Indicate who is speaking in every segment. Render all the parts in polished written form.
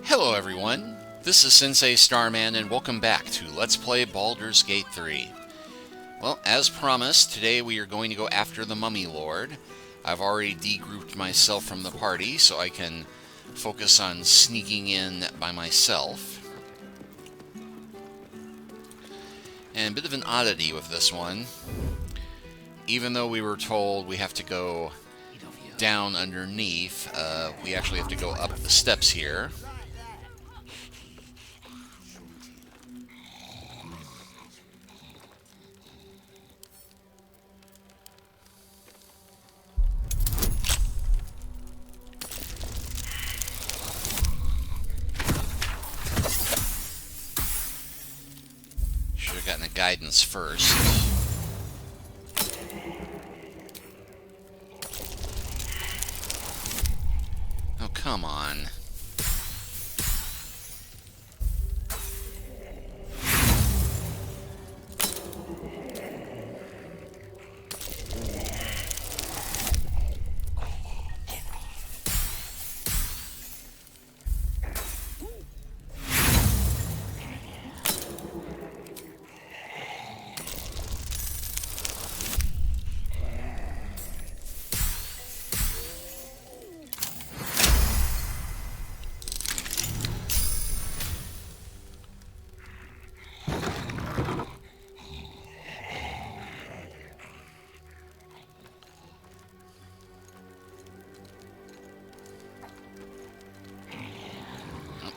Speaker 1: Hello everyone, this is Sensei Starman and welcome back to Let's Play Baldur's Gate 3. Well, as promised, today we are going to go after the Mummy Lord. I've already degrouped myself from the party so I can focus on sneaking in by myself. And a bit of an oddity with this one. Even though we were told we have to go down underneath, we actually have to go up the steps here. Should have gotten a guidance first. Oh, come on.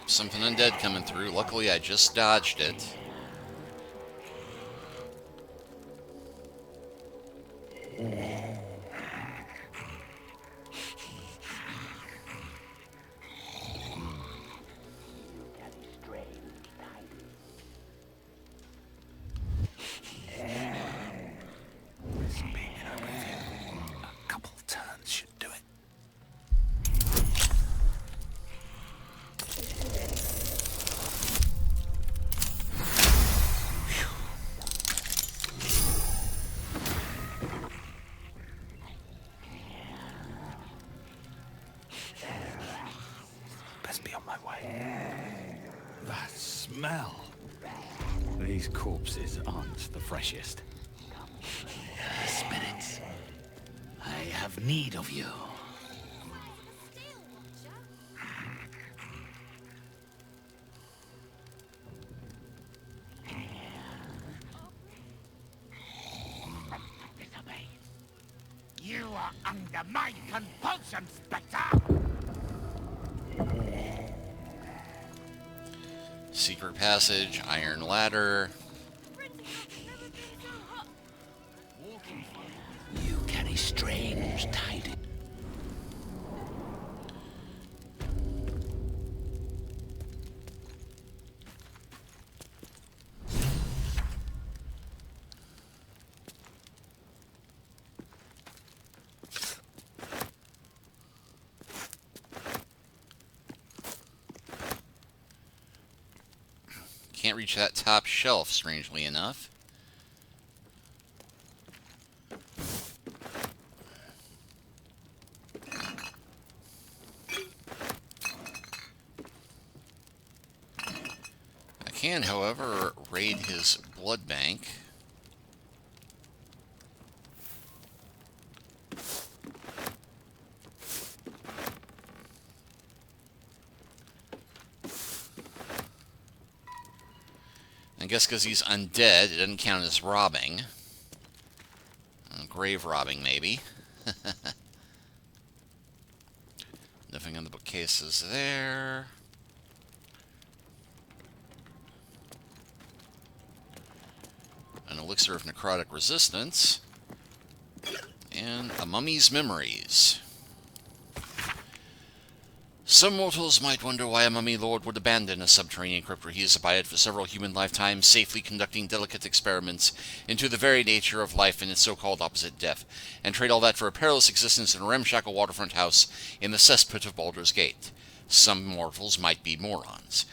Speaker 1: Something undead coming through. Luckily, I just dodged it.
Speaker 2: A couple turns should do it. Best be on my way. That smell. These corpses aren't the freshest. Spirits, I have need of you.
Speaker 3: You are under my compulsion, Spectre!
Speaker 1: Secret passage, iron ladder.
Speaker 2: You carry strange tidings.
Speaker 1: Can't reach that top shelf, strangely enough. I can, however, raid his blood bank. I guess because he's undead, it doesn't count as robbing. Grave robbing, maybe. Nothing on the bookcases there. An elixir of necrotic resistance. And a mummy's memories. Some mortals might wonder why a mummy lord would abandon a subterranean crypt where he has abided for several human lifetimes, safely conducting delicate experiments into the very nature of life and its so-called opposite, death, and trade all that for a perilous existence in a ramshackle waterfront house in the cesspit of Baldur's Gate. Some mortals might be morons.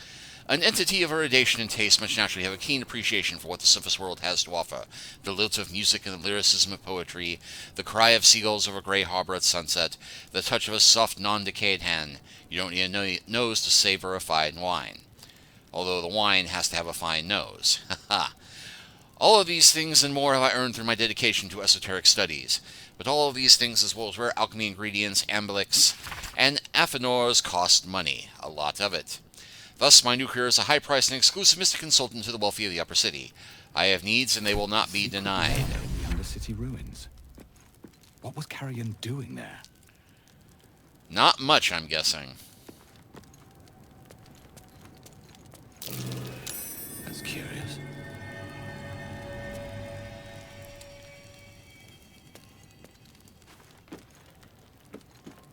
Speaker 1: An entity of erudition and taste must naturally have a keen appreciation for what the surface world has to offer. The lilt of music and the lyricism of poetry, the cry of seagulls over grey harbor at sunset, the touch of a soft, non-decayed hand. You don't need a nose to savor a fine wine. Although the wine has to have a fine nose. All of these things and more have I earned through my dedication to esoteric studies. But all of these things, as well as rare alchemy ingredients, amulets, and affinors, cost money. A lot of it. Thus, my new career is a high-priced and exclusive mystic consultant to the wealthy of the upper city. I have needs, and they will not be denied.
Speaker 2: The Undercity ruins. What was Carrion doing there?
Speaker 1: Not much, I'm guessing.
Speaker 2: That's curious.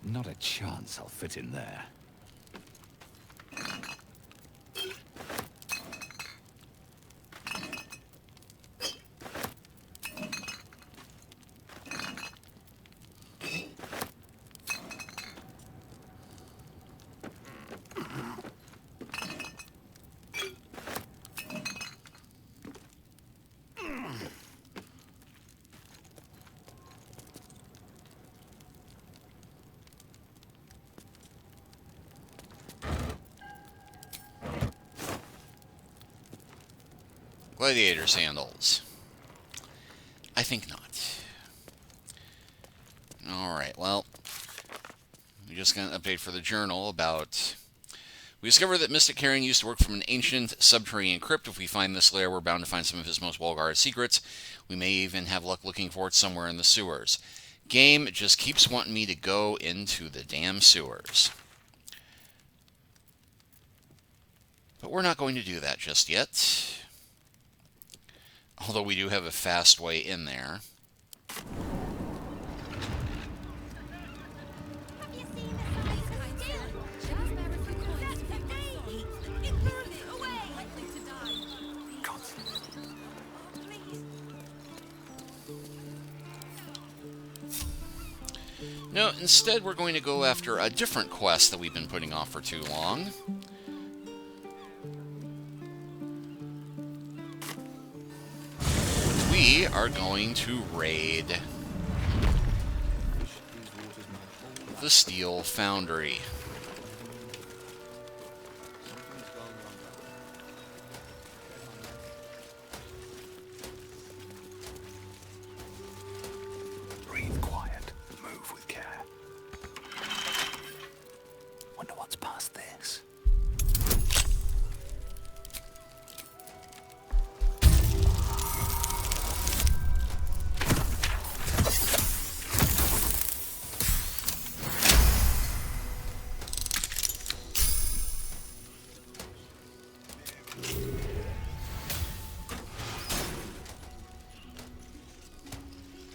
Speaker 2: Not a chance I'll fit in there.
Speaker 1: Gladiator sandals. I think not. Alright, well, we just got an update for the journal about... We discovered that Mystic Carrion used to work from an ancient subterranean crypt. If we find this lair, we're bound to find some of his most well-guarded secrets. We may even have luck looking for it somewhere in the sewers. Game just keeps wanting me to go into the damn sewers. But we're not going to do that just yet. Although we do have a fast way in there. No, instead we're going to go after a different quest that we've been putting off for too long. We are going to raid the Steel Foundry.
Speaker 2: Breathe quiet. Move with care. Wonder what's past this.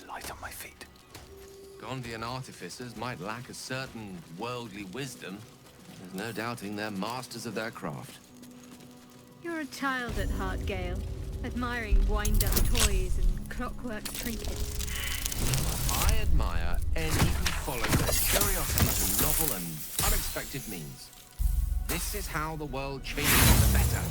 Speaker 2: Light on my feet.
Speaker 4: Gondian artificers might lack a certain worldly wisdom. There's no doubting they're masters of their craft.
Speaker 5: You're a child at heart, Gale, admiring wind-up toys and clockwork trinkets.
Speaker 4: I admire any who follow their curiosity to novel and unexpected means. This is how the world changes for the better.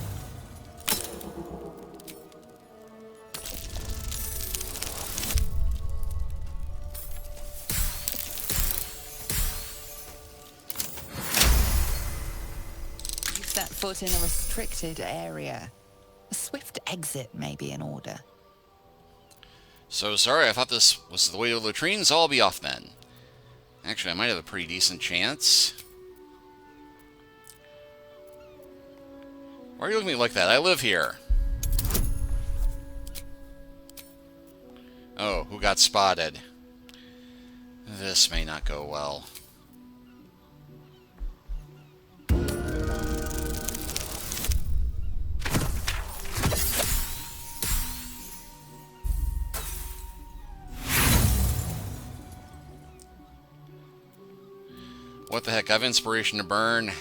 Speaker 6: Set foot in a restricted area. A swift exit may be in order.
Speaker 1: So sorry, I thought this was the way to the latrines. I'll be off then. Actually, I might have a pretty decent chance. Why are you looking at me like that? I live here. Oh, who got spotted? This may not go well. What the heck? I have inspiration to burn.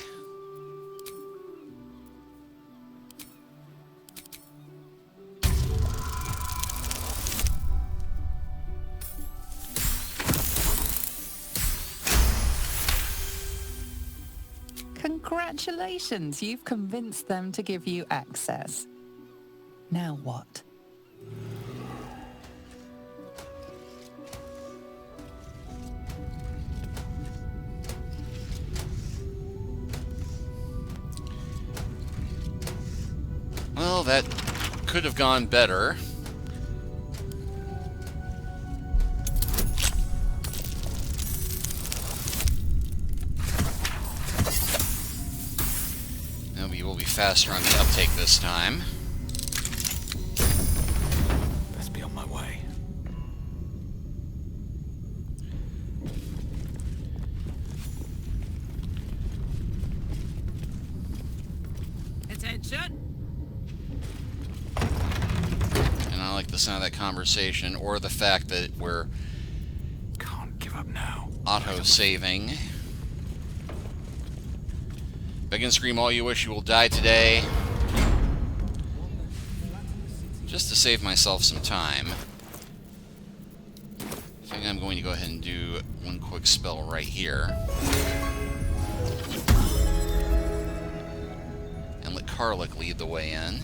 Speaker 6: Congratulations, you've convinced them to give you access. Now what?
Speaker 1: Well, that could have gone better. Maybe we'll be faster on the uptake this time.
Speaker 2: Best be on my way.
Speaker 3: Attention!
Speaker 1: And I like the sound of that conversation, or the fact that we're
Speaker 2: Can't give up now.
Speaker 1: auto-saving. Beg and scream all you wish, you will die today. Just to save myself some time, I think I'm going to go ahead and do one quick spell right here. And let Karluk lead the way in.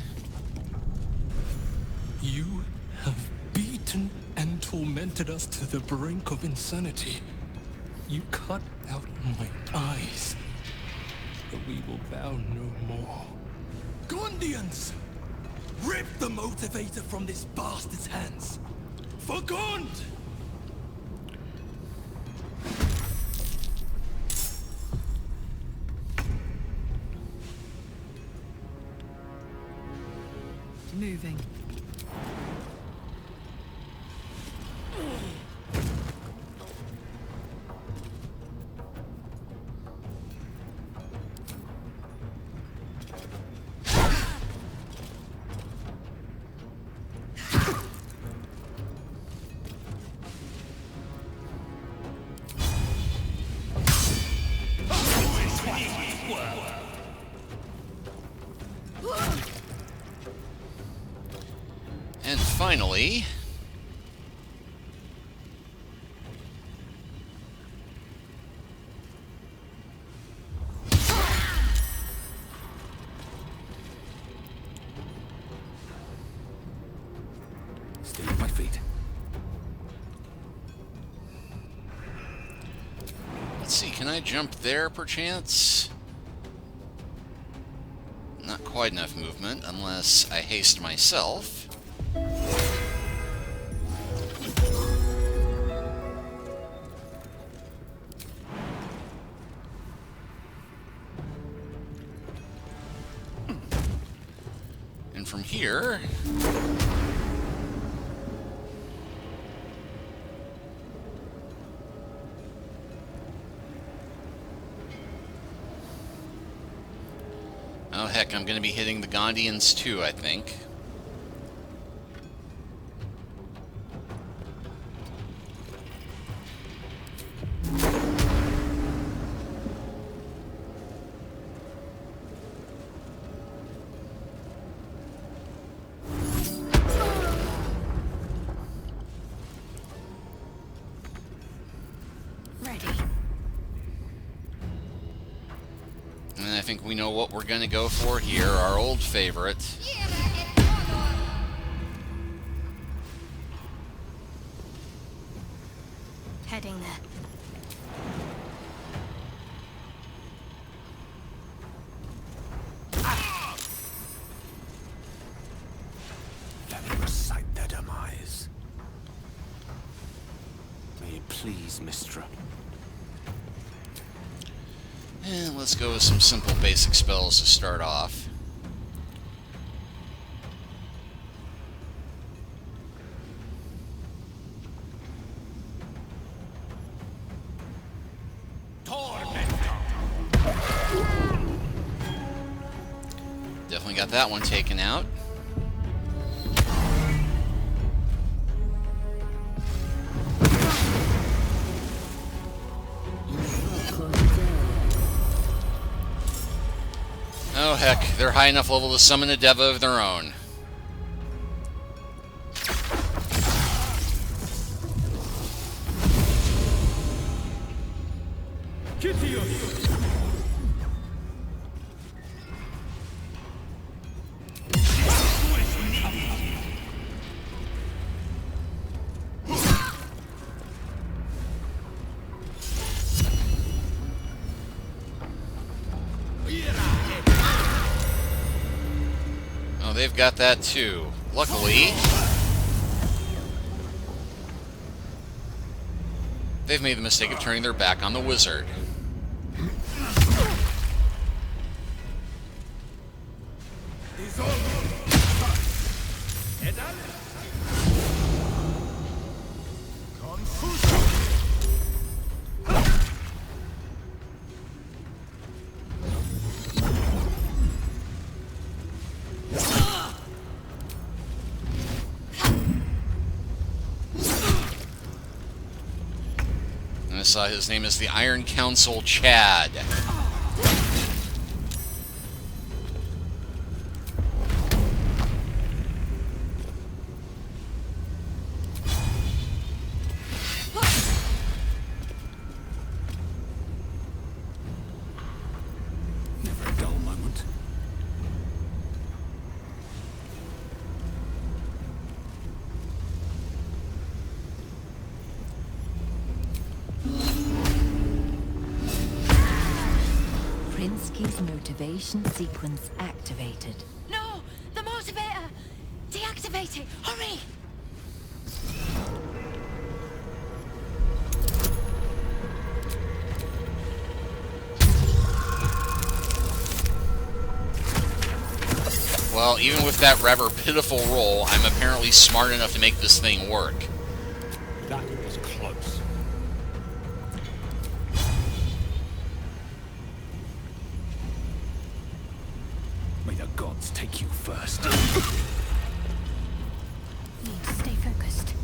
Speaker 7: You have beaten and tormented us to the brink of insanity. You cut out my eyes, but we will bow no more. Gondians! Rip the motivator from this bastard's hands! For Gond!
Speaker 6: Moving.
Speaker 1: And finally,
Speaker 2: Stay on my feet.
Speaker 1: let's see, can I jump there perchance? Not quite enough movement, unless I haste myself. And from here, oh heck, I'm going to be hitting the Gondians too, I think.
Speaker 5: Ready.
Speaker 1: And I think we know what we're going to go for here, our old favorite.
Speaker 5: Heading there.
Speaker 2: Let me recite their demise. May it please, Mistra.
Speaker 1: And let's go with some simple basic spells to start off. Definitely got that one taken out. Oh heck, they're high enough level to summon a Deva of their own. Oh, they've got that too. Luckily, they've made the mistake of turning their back on the wizard. His name is the Iron Council Chad.
Speaker 2: Never a dull moment.
Speaker 8: Prinsky's motivation sequence activated.
Speaker 5: No! The motivator! Deactivate it! Hurry!
Speaker 1: Well, even with that rather pitiful roll, I'm apparently smart enough to make this thing work.
Speaker 2: That was close. May the gods take you first.
Speaker 5: Need to stay focused.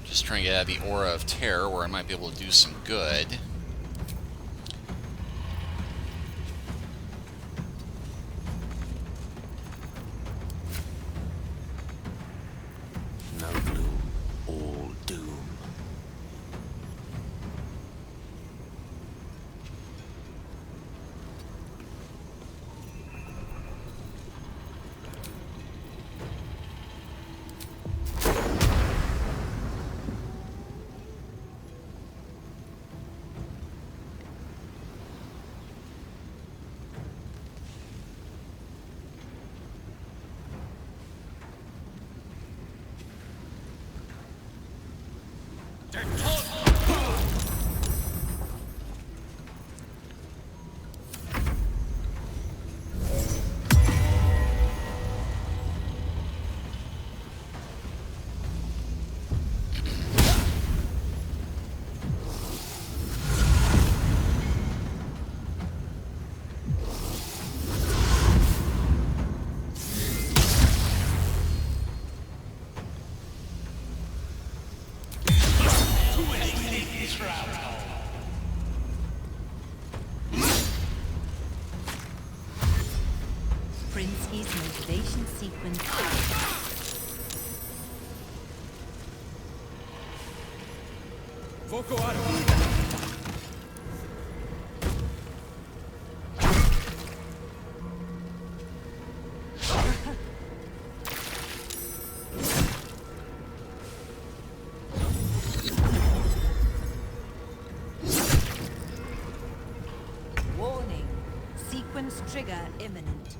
Speaker 1: Just trying to get out of the Aura of Terror where I might be able to do some good.
Speaker 4: No gloom, all doom.
Speaker 8: Prinsky's motivation sequence activated. Warning. Sequence trigger imminent.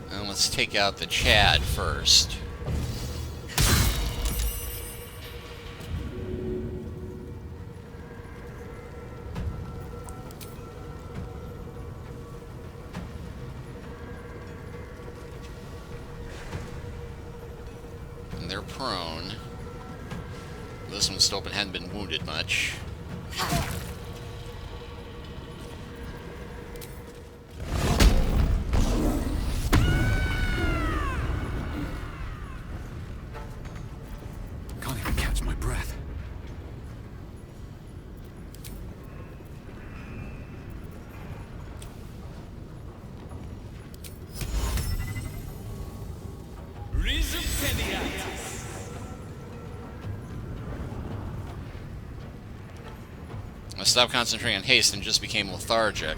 Speaker 1: And let's take out the Chad first. And they're prone. This one's still hadn't been wounded much.
Speaker 2: Can't even catch my breath.
Speaker 1: I stopped concentrating on haste and just became lethargic.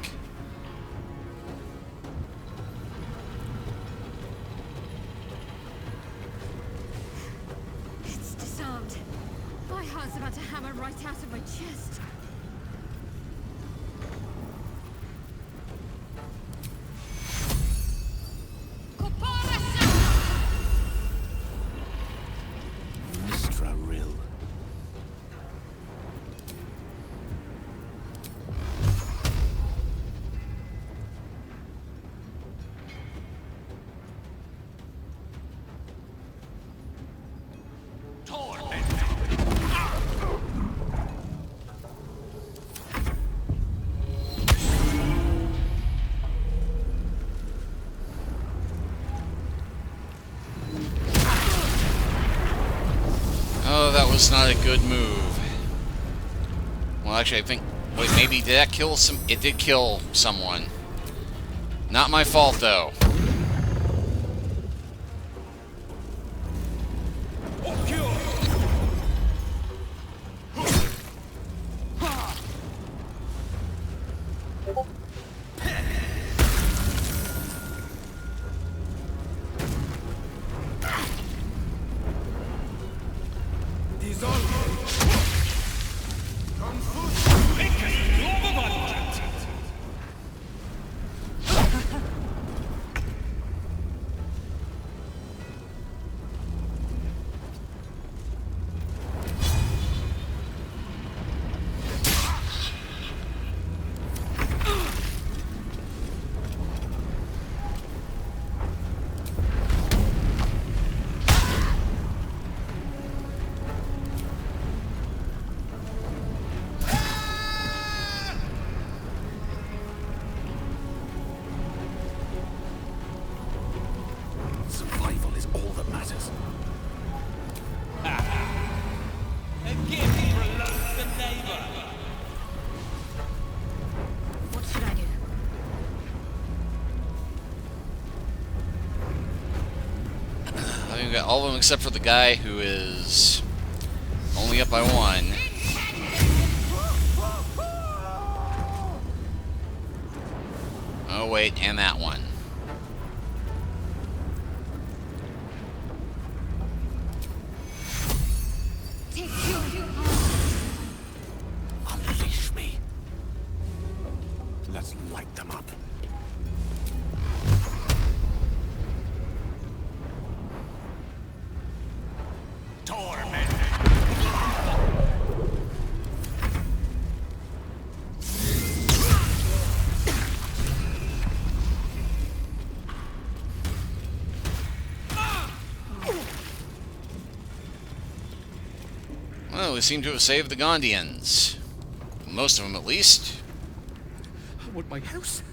Speaker 5: It's disarmed. My heart's about to hammer right out of my chest.
Speaker 2: Mistra Rill.
Speaker 1: Oh, that was not a good move. Well, actually, I think... Wait, maybe did that kill some... It did kill someone. Not my fault, though.
Speaker 2: Survival is all that matters.
Speaker 5: What should I do?
Speaker 1: I think we got all of them except for the guy who is only up by one. Oh, wait, and that one.
Speaker 2: Unleash me. Let's light them up.
Speaker 1: Well, we seem to have saved the Gondians. Most of them, at least.
Speaker 7: I want my house,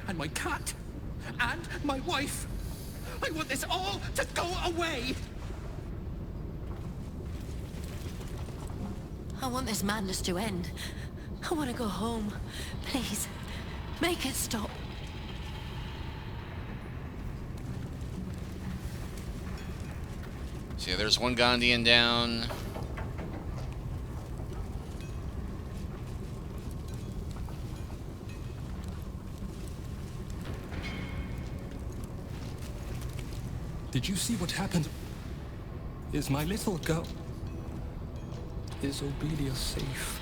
Speaker 7: and my cat, and my wife. I want this all to go away.
Speaker 8: I want this madness to end. I want to go home. Please, make it stop.
Speaker 1: So yeah, there's one Gondian down.
Speaker 7: Did you see what happened? Is my little girl... Is Obelia safe?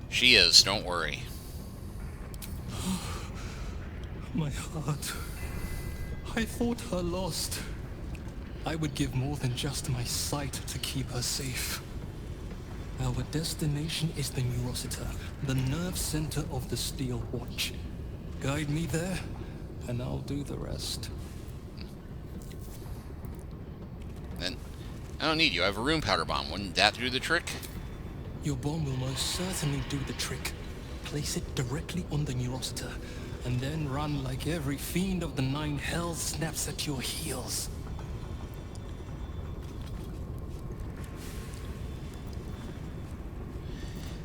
Speaker 1: She is, don't worry.
Speaker 7: My heart. I thought her lost. I would give more than just my sight to keep her safe. Our destination is the Neurosita, the nerve center of the Steel Watch. Guide me there, and I'll do the rest.
Speaker 1: Then, I don't need you. I have a room powder bomb. Wouldn't that do the trick?
Speaker 7: Your bomb will most certainly do the trick. Place it directly on the Neurosita, and then run like every fiend of the Nine Hells snaps at your heels.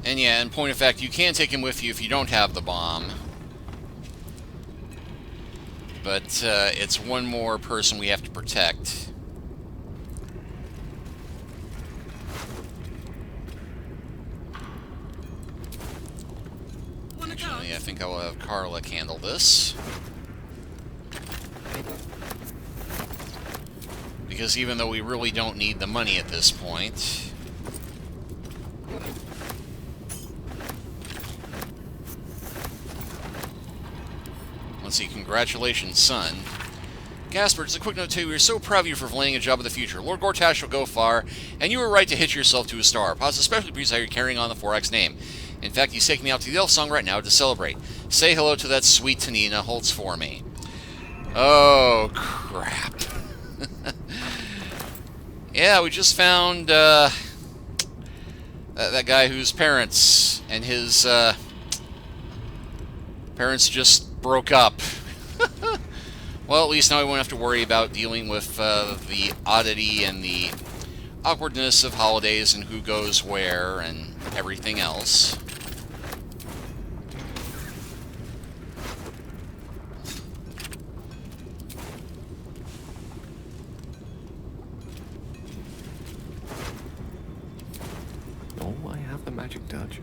Speaker 1: And yeah, in point of fact, you can take him with you if you don't have the bomb. But it's one more person we have to protect. I think I will have Carla handle this. Because even though we really don't need the money at this point... Let's see, congratulations, son. Gasper, just a quick note too, we are so proud of you for landing a job of the future. Lord Gortash will go far, and you were right to hitch yourself to a star. Pause especially because how you're carrying on the 4X name. In fact, he's taking me out to the Elf Song right now to celebrate. Say hello to that sweet Tanina Holtz for me. Oh, crap. Yeah, we just found that guy whose parents and his parents just broke up. Well, at least now we won't have to worry about dealing with the oddity and the awkwardness of holidays and who goes where and everything else.
Speaker 4: Oh, I have the magic touch.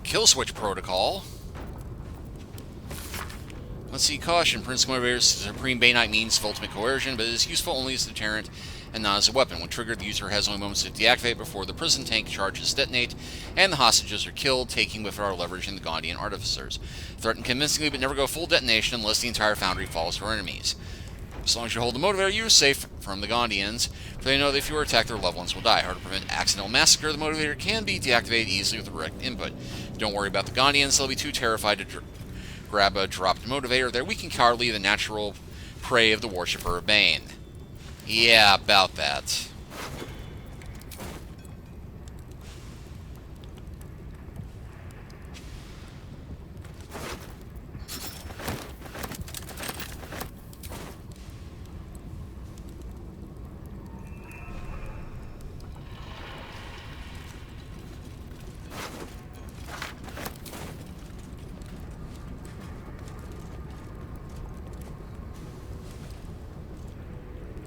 Speaker 1: Kill switch protocol. Let's see, caution. Prince Motivator's Supreme Bainite means of ultimate coercion, but it is useful only as a deterrent and not as a weapon. When triggered, the user has only moments to deactivate before the prison tank charges detonate, and the hostages are killed, taking with our leverage in the Gondian artificers. Threaten convincingly, but never go full detonation unless the entire foundry falls to our enemies. As long as you hold the motivator, you are safe from the Gondians, for they know that if you are attacked, their loved ones will die. Hard to prevent accidental massacre, the motivator can be deactivated easily with direct input. Don't worry about the Gondians, they'll be too terrified to grab a dropped motivator. They're weak and cowardly, the natural prey of the worshipper of Bane. Yeah, about that.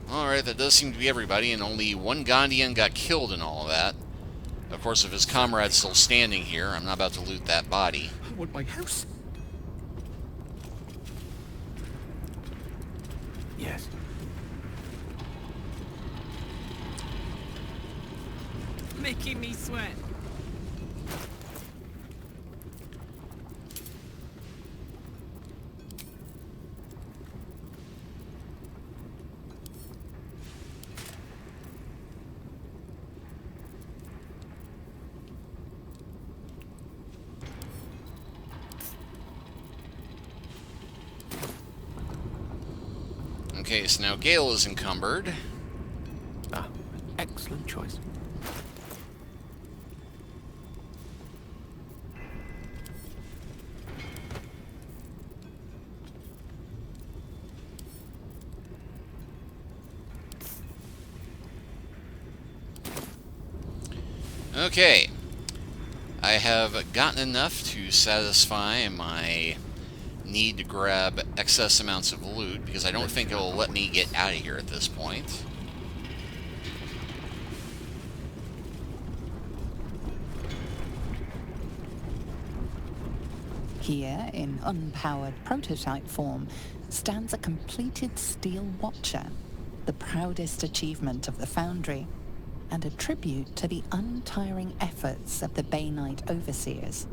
Speaker 1: Alright, that does seem to be everybody, and only one Gondian got killed in all of that. Of course, if his comrade's still standing here, I'm not about to loot that body.
Speaker 2: I want my house. Yes.
Speaker 9: Making me sweat.
Speaker 1: Okay, so now Gale is encumbered.
Speaker 2: Ah, excellent choice.
Speaker 1: Okay. I have gotten enough to satisfy my need to grab excess amounts of loot, because I don't think it will let me get out of here at this point.
Speaker 6: Here, in unpowered prototype form, stands a completed steel watcher, the proudest achievement of the Foundry, and a tribute to the untiring efforts of the Bainite overseers.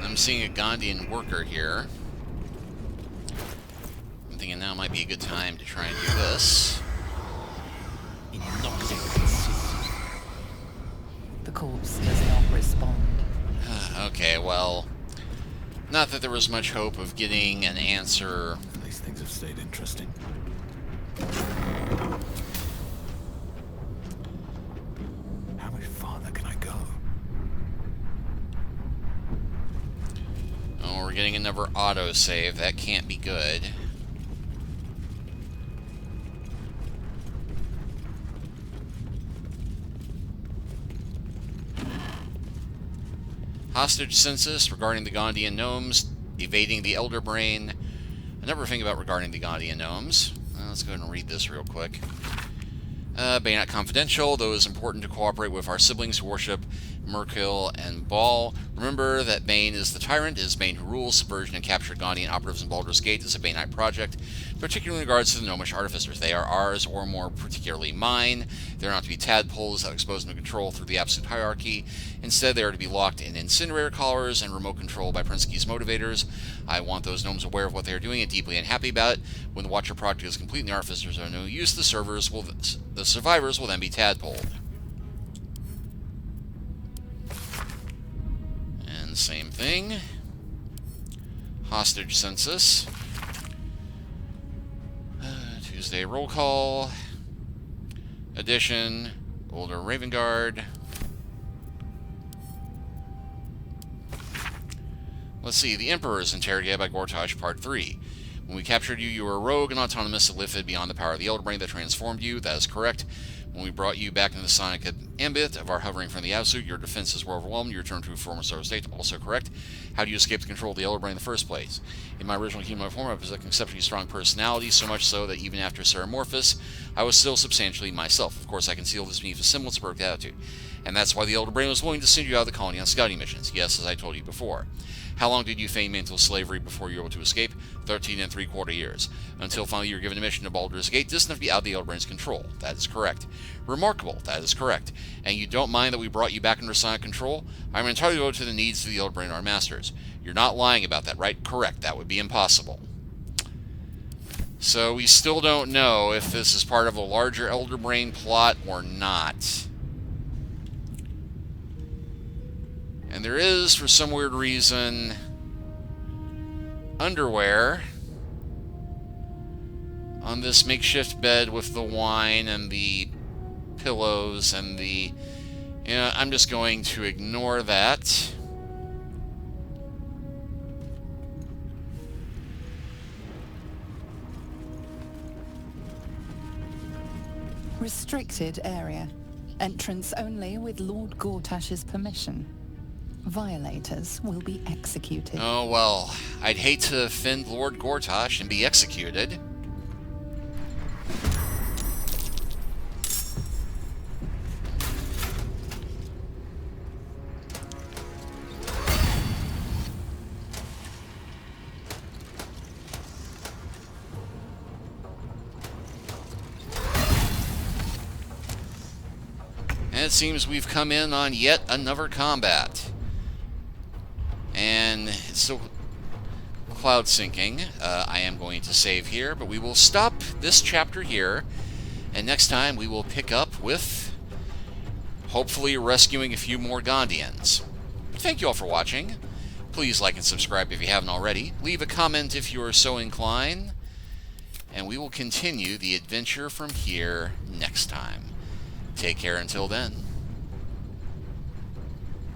Speaker 1: I'm seeing a Gondian worker here. I'm thinking now might be a good time to try and do this.
Speaker 6: The corpse does not respond.
Speaker 1: Okay, well, not that there was much hope of getting an answer.
Speaker 2: These things have stayed interesting. How much farther can I go?
Speaker 1: Oh, we're getting another autosave. That can't be good. Hostage census regarding the Gondian gnomes, evading the Elder Brain. Another thing about regarding the Gondian gnomes. Let's go ahead and read this real quick. Bayonet Confidential. Though it is important to cooperate with our siblings who worship Merkil and Baal. Remember that Bane is the tyrant. It is Bane who rules. Subversion and capture Gondian operatives in Baldur's Gate is a Baneite project, particularly in regards to the gnomish artificers. They are ours, or more particularly mine. They are not to be tadpoles that expose no control through the absolute hierarchy. Instead, they are to be locked in incinerator collars and remote control by Prinsky's motivators. I want those gnomes aware of what they are doing and deeply unhappy about it. When the Watcher project is complete and the artificers are no use, the survivors will then be tadpoled. And same thing. Hostage census. Tuesday roll call. Addition. Older Raven Guard. Let's see. The Emperor is interrogated by Gortash, Part 3. When we captured you, you were a rogue and autonomous that lifted beyond the power of the Elder Brain that transformed you. That is correct. When we brought you back into the sonic ambit of our hovering from the absolute, your defenses were overwhelmed. You returned to a former solar state. Also correct. How do you escape the control of the Elder Brain in the first place? In my original humanoid form, I possessed an exceptionally strong personality, so much so that even after Ceramorphous, I was still substantially myself. Of course, I concealed this beneath a semblance of perfect attitude. And that's why the Elder Brain was willing to send you out of the colony on scouting missions. Yes, as I told you before. How long did you feign mental slavery before you were able to escape? 13 3/4 years. Until finally you were given a mission to Baldur's Gate, distant enough to be out of the Elder Brain's control. That is correct. Remarkable. That is correct. And you don't mind that we brought you back under sonic control? I'm entirely devoted to the needs of the Elder Brain, our masters. You're not lying about that, right? Correct. That would be impossible. So we still don't know if this is part of a larger Elder Brain plot or not. And there is, for some weird reason, underwear on this makeshift bed with the wine and the pillows and the... I'm just going to ignore that.
Speaker 6: Restricted area. Entrance only with Lord Gortash's permission. Violators will be executed.
Speaker 1: Oh, well, I'd hate to offend Lord Gortash and be executed. And it seems we've come in on yet another combat. And it's still cloud syncing. I am going to save here, but we will stop this chapter here, and next time we will pick up with hopefully rescuing a few more Gondians. Thank you all for watching. Please like and subscribe if you haven't already. Leave a comment if you are so inclined, and we will continue the adventure from here next time. Take care until then.